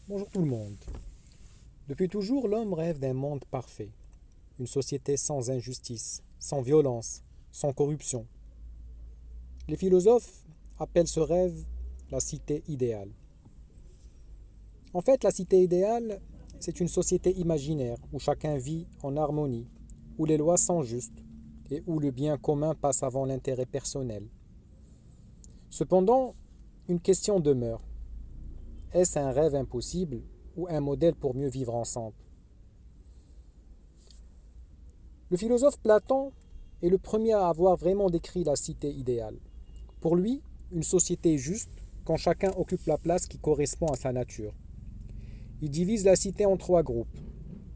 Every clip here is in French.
Bonjour tout le monde. Depuis toujours, l'homme rêve d'un monde parfait, une société sans injustice, sans violence, sans corruption. Les philosophes appellent ce rêve la cité idéale. En fait, la cité idéale, c'est une société imaginaire où chacun vit en harmonie, où les lois sont justes et où le bien commun passe avant l'intérêt personnel. Cependant, une question demeure. Est-ce un rêve impossible ou un modèle pour mieux vivre ensemble? Le philosophe Platon est le premier à avoir vraiment décrit la cité idéale. Pour lui, une société est juste quand chacun occupe la place qui correspond à sa nature. Il divise la cité en trois groupes.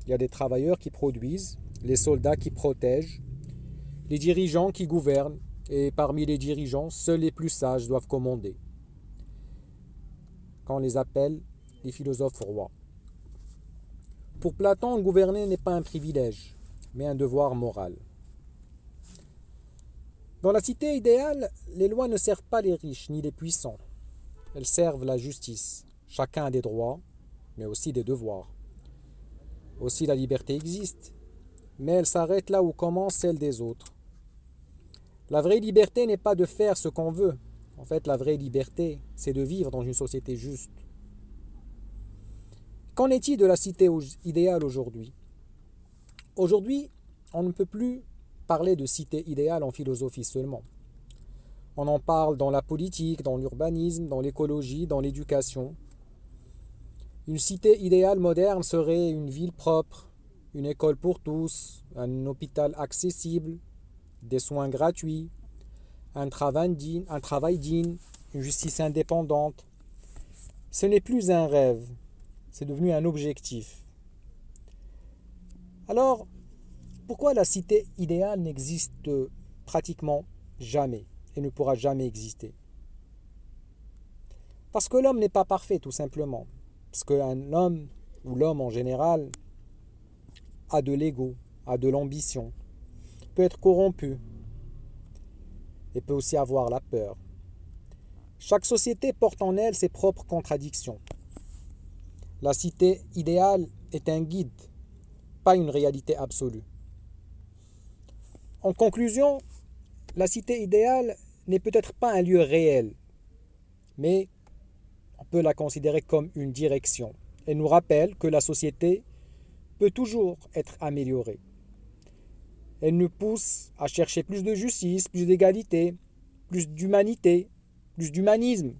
Il y a des travailleurs qui produisent, les soldats qui protègent, les dirigeants qui gouvernent, et parmi les dirigeants, seuls les plus sages doivent commander. Quand on les appelle les philosophes rois. Pour Platon, gouverner n'est pas un privilège, mais un devoir moral. Dans la cité idéale, les lois ne servent pas les riches ni les puissants. Elles servent la justice. Chacun a des droits, mais aussi des devoirs. Aussi la liberté existe, mais elle s'arrête là où commence celle des autres. La vraie liberté n'est pas de faire ce qu'on veut. En fait, la vraie liberté, c'est de vivre dans une société juste. Qu'en est-il de la cité idéale aujourd'hui? Aujourd'hui, on ne peut plus parler de cité idéale en philosophie seulement. On en parle dans la politique, dans l'urbanisme, dans l'écologie, dans l'éducation. Une cité idéale moderne serait une ville propre, une école pour tous, un hôpital accessible, des soins gratuits, un travail digne, une justice indépendante. Ce n'est plus un rêve, c'est devenu un objectif. Alors, pourquoi la cité idéale n'existe pratiquement jamais et ne pourra jamais exister? Parce que l'homme n'est pas parfait, tout simplement. Parce qu'un homme, ou l'homme en général, a de l'ego, a de l'ambition, peut être corrompu et peut aussi avoir la peur. Chaque société porte en elle ses propres contradictions. La cité idéale est un guide, pas une réalité absolue. En conclusion, la cité idéale n'est peut-être pas un lieu réel, mais on peut la considérer comme une direction. Elle nous rappelle que la société peut toujours être améliorée. Elle nous pousse à chercher plus de justice, plus d'égalité, plus d'humanité, plus d'humanisme.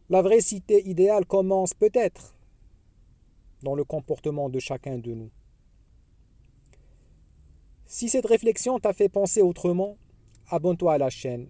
La vraie cité idéale commence peut-être dans le comportement de chacun de nous. Si cette réflexion t'a fait penser autrement, abonne-toi à la chaîne